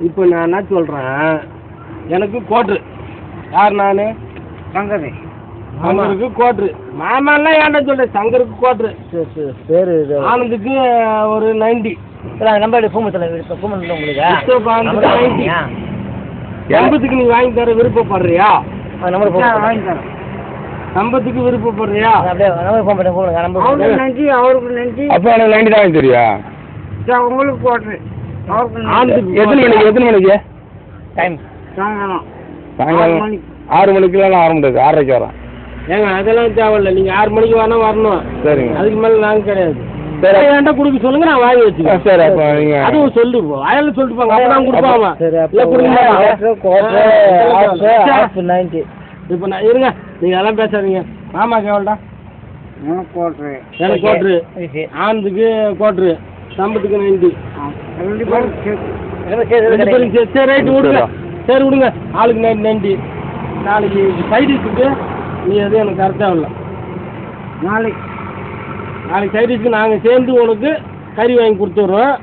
இப்போ நான் என்ன சொல்கிறேன், எனக்கு கோட்ரு. யார் நான்? சங்கர். சங்கருக்கு கோட்ரு. மாமாலாம் ஏன்டா சொல்கிறேன், சங்கருக்கு கோட்ரு. சரி சரி பேர் இது. ஆனந்துக்கு ஒரு 90. நம்பர் பூமத்தில் பூமத்தில் உங்களுக்கு 90. எண்பதுக்கு நீ வாங்கி தர விருப்பப்படுறியா? நம்பர் வாங்கி தரேன். சம்பத்துக்கு விருப்பப்படுறியா? அப்படியே நம்பர் ஃபோன் பண்ணி கூப்பிடுங்க. நம்பர் நன்றி, அவருக்கு நன்றி. அப்போ எனக்கு 90 தான் வாங்கி தெரியா? உங்களுக்கு கோட்ரு. எத்தனை மணிக்கு டைம் சாயங்காலம் 6 மணிக்கெல்லாம் நான் வர முடியாது, 6:30க்கு வரேன். ஏங்க அதெல்லாம் தேவையில்ல, நீங்கள் 6 மணிக்கு வரணும். சரிங்க, அதுக்கு மேலே நாங்கள் கிடையாது. சரி ஏன்டா கொடுக்க சொல்லுங்க, நான் வாங்கி வச்சுக்கிறேன். சரி அப்போ நீங்கள் அதுவும் சொல்லு, வாயால் சொல்லிட்டு போங்க, அப்போ தான் கொடுப்பாங்க. இப்போ நான் இருங்க, நீங்கள் அதெல்லாம் பேசாதீங்க. ஆமாம் கேவல்டா, எனக்கு கோட்ரு. ஆனந்துக்கு கோட்ரு, சம்பத்துக்கு 90. சரி ரைட்டு விடுங்க, சரி விடுங்க. ஆளுக்கு 90. நாளைக்கு சைடிஷுக்கு நீ எதுவும் எனக்கு கரெக்டாக இல்லை. நாளைக்கு சைடிஷுக்கு நாங்கள் சேர்ந்து உனக்கு கறி வாங்கி கொடுத்துட்றோம்.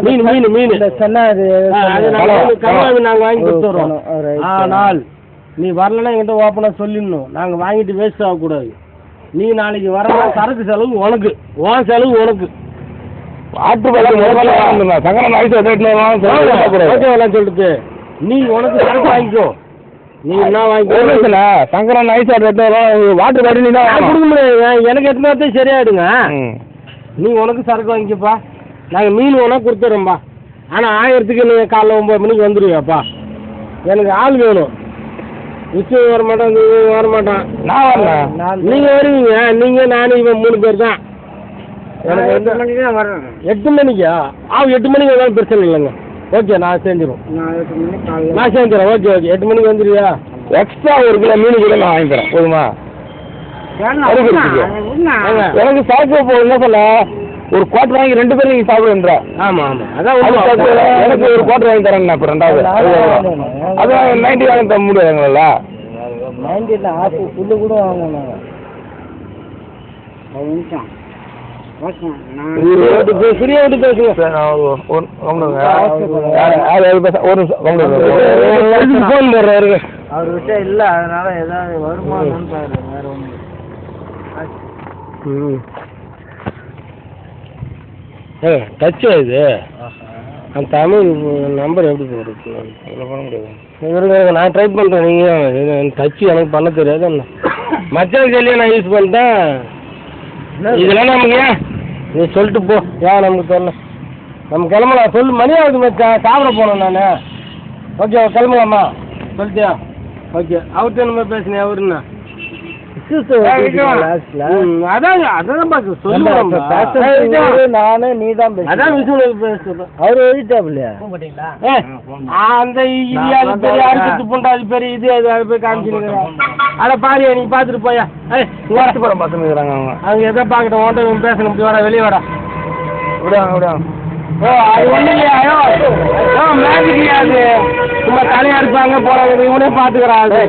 மீன் கருவாவி நாங்கள் வாங்கி கொடுத்துட்றோம். ஆனால் நீ வரலன்னா என்கிட்ட ஓப்பனாக சொல்லிடணும், நாங்கள் வாங்கிட்டு வேஸ்ட் ஆகக்கூடாது. நீ நாளைக்கு வரலாம், சரக்கு செலவு உனக்கு, உன் செலவு உனக்கு. சொல்லிட்டு நீ உனக்கு சரக்கு வாங்கிக்கோ. நீ என்ன வாங்கிக்கோ, சங்கரன் ஐஸ் வாட்டர் பாட்டில் கொடுக்க முடியாது. எனக்கு எத்தனை சரியாயிடுங்க. நீ உனக்கு சரக்கு வாங்கிக்கப்பா, நாங்கள் மீன் வேணா கொடுத்துட்றோம்பா. ஆனால் 1000க்கு நீ காலைல 9 மணிக்கு வந்துடுவியாப்பா. எனக்கு ஆள் வேணும். நிச்சயம் வர மாட்டான், வர மாட்டான். நான் வரேன், நீங்கள் வருவீங்க. நீங்கள் நானும் இவன் 3 பேர் தான். எனக்கு 8 மணிக்கு தான் வரேன். 8 மணிக்கா? 8 மணிக்கு வந்தாலும் பிரச்சனை இல்லைங்க. ஓகே, நான் செஞ்சிடும். நான் செஞ்சிடறேன். ஓகே 8 மணிக்கு வந்துடுவியா? எக்ஸ்ட்ரா 1 கிலோ மீன் கூட நான் வாங்கி தரேன், போதுமா? எனக்கு சாப்பிட போகுது சொல்ல, ஒரு குவார்டர் வாங்கி 2 பேரும் நீங்கள் சாப்பிடுன்ற. ஆமாம் அதான் எனக்கு ஒரு குவார்டர் வாங்கி தரேங்கண்ணா. இப்போ 2வது அதான் 90 வாங்கி தர முடியாதுங்களா? 90 இல்லை, ஆஃப் ஃபுல்லு கூட வாங்கணும். ஃப்ரீயாக விட்டு பேசுங்க. ஃபோன் போடுறாரு. அவர் விட்டா இல்லை, அதனால ஏதாவது வருமானம்னு பாரு, வேற ஒன்றும். டச்சா இது அந்த தமிழ் நம்பர் எப்படி பண்ண முடியாது? நான் ட்ரை பண்ணுறேன். நீங்கள் டச்சு எனக்கு பண்ண தெரியாது. என்ன மச்சான் கையிலேயே நான் யூஸ் பண்ணிட்டேன். இதெல்லாம் நமக்கு ஏன் நீ சொல்லிட்டு போ, ஏன் நமக்கு சொல்ல. நம்ம கிளம்பலாம். சொல்லு, மணி ஆகுது மச்சான், சாப்பிட போனேன் நான். ஓகே கிளம்பலாமா? சொல்லிட்டியா? ஓகே. அவர்கிட்ட நம்ம பேசினேன். அவருண்ணா அதான் பார்க்க சொல்லுவோம். நானே நீ தான் அதான் விஷயம் பேசுறேன். அவரு எழுதிட்டாப்லையா அந்த இது பெரிய அரிசி பூண்டா, அது பெரிய இது, அது போய் காமிச்சிருக்கிறேன். அதை பாரு, நீ பார்த்துட்டு போயா. படம் பார்த்துக்கிறாங்க அவங்க. அவங்க எதை பார்க்கட்டும், ஓட்ட பேசணும். இப்படி வாடா, வெளியே வாடா. விடுவாங்க. ஓ அது ஒன்றும் இல்லையா? மேஜிக் அது சும்மா தலையாக இருப்பாங்க போகிறாங்க. இவனே பார்த்துக்கிறான். அது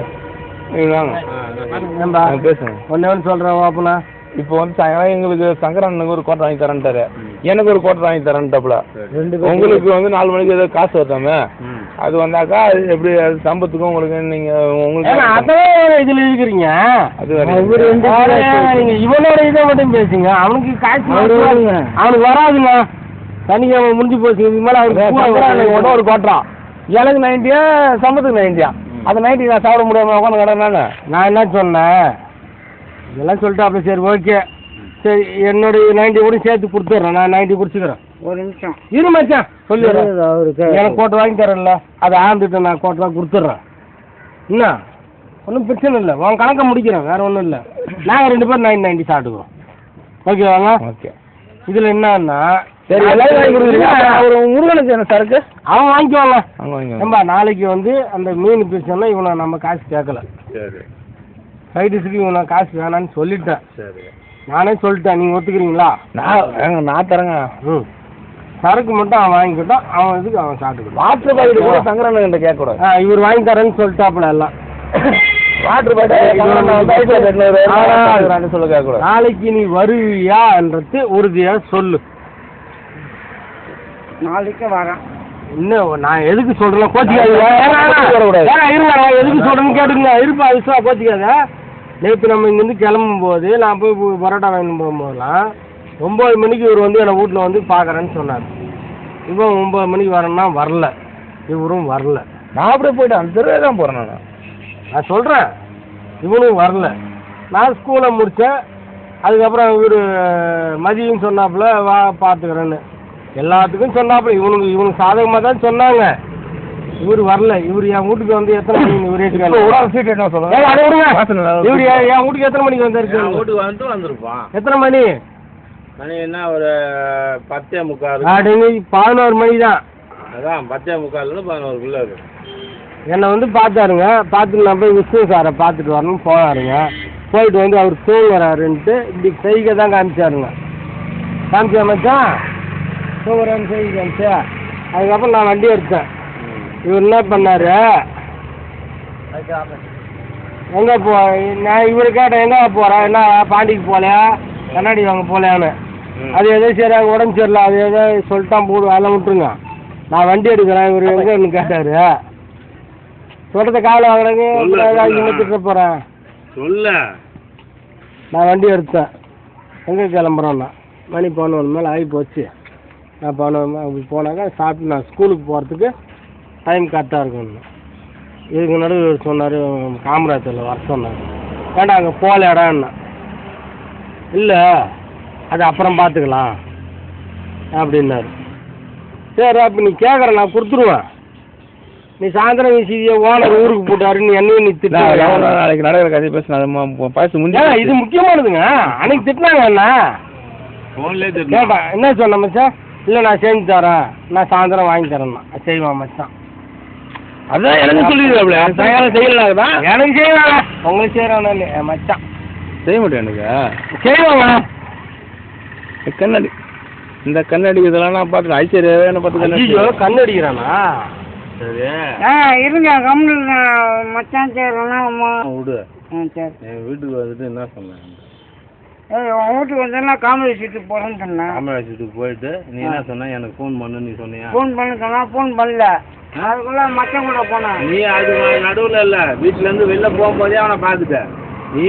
பேசுங்க. ஒன்று சொல்கிறேன் ஓப்பனா. இப்போ வந்து சாயங்காலம் எங்களுக்கு சங்கரனுக்கு ஒரு கோட்டை வாங்கி தரேன்ட்டாரு, எனக்கு ஒரு கோட்டை வாங்கி தரேன்ட்டாப்புல. உங்களுக்கு வந்து 4 மணிக்கு ஏதோ காசு வருதாமே, அது வந்தாக்கா அது எப்படி? அது சம்பத்துக்கும் உங்களுக்கு நீங்கள் உங்களுக்கு அதான் இதில் இருக்கிறீங்க. அது நீங்கள் இவனோட இதை மட்டும் பேசுங்க. அவனுக்கு காசு அவனுக்கு வராதுங்க. சனிக்கிழமை முடிஞ்சு போச்சு. இதுக்கு மேலே அவனுக்கு ஒரு கோட்டா, எனக்கு 90, சம்பத்துக்கு 90. அந்த 90 நான் சாப்பிட முடியாமல் உட்காந்து கடை. நான் என்ன சொன்னேன், இதெல்லாம் சொல்லிட்டு அப்படி சரி ஓகே சரி என்னுடைய 90 கூட சேர்த்து கொடுத்துட்றேன். நான் 90 குடிச்சுக்கிறேன். ஒரு நிமிஷம் இரு மச்சான், சொல்லிடுறேன். எனக்கு கோட்டை வாங்கி தரேன்ல, அதை ஆண்டுட்டு நான் கோட்டை கொடுத்துட்றேன். என்ன ஒன்றும் பிரச்சனை இல்லை, உன் கணக்கை முடிக்கிறேன், வேறு ஒன்றும் இல்லை. நாங்கள் 2 பேரும் 90 சாப்பிட்டுக்குறோம். ஓகேவாங்க? ஓகே. இதில் என்னன்னா சரி எல்லாரும் வாங்கி கொடுக்குறீங்க. ஒரு முருகனுக்கு என்ன சரக்கு அவன் வாங்கிக்குவாங்க. ஏம்பா நாளைக்கு வந்து அந்த மீன் பிடிச்சோன்னா இவனை நம்ம காசு கேட்கல. சரி சைடிஷுக்கு இவனை காசு வேணான்னு சொல்லிட்டேன். சரி நானே சொல்லிட்டேன். நீங்கள் ஒத்துக்கிறீங்களா? நான் தரேங்க. சரக்கு மட்டும் அவன் வாங்கிக்கிட்டான். அவன் இதுக்கு அவன் சாப்பிட்டுக்கிட்டான். வாட்டர் பாக்கெட் கூட சங்கரன் கேட்கக்கூடாது. இவர் வாங்கி தரேன்னு சொல்லிட்டாப்புல எல்லாம். வாட்டர் பாக்கெட் சொல்ல கேட்கக்கூடாது. நாளைக்கு நீ வருவியான்றது உறுதியாக சொல்லு. நாளைக்கு வரேன். இன்னும் நான் எதுக்கு சொல்றேன் கோச்சிக்காதீங்க. இருங்க நான் எதுக்கு சொல்றேன்னு கேட்டுங்க. இருப்பா விசுவா கோச்சிக்காத. நேற்று நம்ம இங்கேருந்து கிளம்பும் போது நான் போய் பரோட்டா வாங்கிட்டு போகும்போதெல்லாம் 9 மணிக்கு இவர் வந்து என்னை வீட்டில் வந்து பார்க்குறேன்னு சொன்னார். இவன் 9 மணிக்கு வரேன்னா வரல, இவரும் வரல. நான் அப்படியே போயிட்டேன், அந்த தெருவே தான் போகிறேன். நான் சொல்கிறேன் இவனும் வரல. நான் ஸ்கூலை முடித்தேன். அதுக்கப்புறம் இவர் மதியம் சொன்னாப்புல வா பார்த்துக்கிறேன்னு எல்லாத்துக்கும் சொன்னாப்புல. இவனுக்கு சாதகமாக தான் சொன்னாங்க. இவர் வரல. இவர் என் வீட்டுக்கு வந்து எத்தனை மணிக்கு இவர் என்ன சொல்லுங்க, இவர் என் வீட்டுக்கு எத்தனை மணிக்கு வந்திருக்கு? வீட்டுக்கு வந்து வந்திருப்பான். எத்தனை மணி? மணி என்ன ஒரு 10:45. 11 மணி தான். அதான் 10:45 11 இருக்கு. என்னை வந்து பார்த்தாருங்க. பார்த்துட்டு நான் போய் விஷ்ணு சாரை பார்த்துட்டு வரணும்னு போனாருங்க. போயிட்டு வந்து அவர் தூங்குறாருன்ட்டு இப்படி செய்கை தான் காமிச்சாருங்க. காமிச்சா மச்சான் தூங்குறான்னு செய்கை காமிச்சா. அதுக்கப்புறம் நான் வண்டி எடுத்தேன். இவர் என்ன பண்ணாரு, எங்கே நான் இவரு கேட்டேன் எங்கே போகிறேன், என்ன பாண்டிக்கு போகலையா கண்ணாடி வாங்க போகலையான்னு. அது எதோ சரி உடம்பு சரியில்லை அது எதோ சொல்லிட்டான் போடு அதெல்லாம் விட்டுருங்க. நான் வண்டி எடுக்கிறேன். இவர் எங்கன்னு கேட்டார். சொல்கிறத காலை வாங்கினங்க திட்ட போகிறேன் சொல்ல. நான் வண்டி எடுத்தேன். எங்கே கிளம்புறோன்னா மணி 11 மேலே ஆகி போச்சு. நான் 11 அப்படி போனாக்கா சாப்பிட்டு நான் ஸ்கூலுக்கு போகிறதுக்கு டைம் கரெக்டாக இருக்கணும். இதுக்கு நடுவில் சொன்னார் காமராஜரில் வர சொன்னார். ஏன்டா அங்கே போகல இடம்னா. இல்லை அது அப்புறம் பார்த்துக்கலாம் அப்படின்னாரு. சரி அப்போ நீ கேட்குற நான் கொடுத்துருவேன். நீ சாயந்தரம் வீசிய ஓனர் ஊருக்கு போட்டாரு நீ என்னையும் நீ திட்ட. நாளைக்கு நடக்கிற கதை பேச முடிஞ்சா இது முக்கியமானதுங்க. அன்னைக்கு திட்டினாங்க என்ன கேட்டேன். என்ன சொன்ன மச்சான்? இல்லை நான் செஞ்சு தரேன், நான் சாயந்தரம் வாங்கி தரேன்னா செய்வான் மச்சான். அதான் எனக்கு சொல்லிடுறாப்ல செய்யலாம். எனக்கு செய்வாங்க உங்களுக்கு செய்யறான் மச்சான் செய்ய மாட்டேன். எனக்கு செய்வாங்க. கண்ணாடி இந்த கண்ணாடி இதெல்லாம் நான் பார்த்துட்டேன். ஐஸ்வர்யாவே என்ன பார்த்து கண்ணு அடிக்கிறானா? சரி இருங்க கம்முன்னு மச்சான் செய்யறோம்னா விடு. சரி என் வீட்டுக்கு வந்துட்டு என்ன சொன்னேன்? உன் வீட்டுக்கு வந்தா காமெடி சீட்டுக்கு போகிறேன்னு சொன்னேன். காமெடி சீட்டுக்கு போயிட்டு நீ என்ன சொன்ன? எனக்கு ஃபோன் பண்ணு நீ சொன்னியா? ஃபோன் பண்ண சொன்னா ஃபோன் பண்ணல. அதுக்குள்ள மச்சான் கூட போனேன். நீ அது நடுவில் இல்லை வீட்டிலேருந்து வெளில போகும்போதே அவனை பார்த்துட்ட. நீ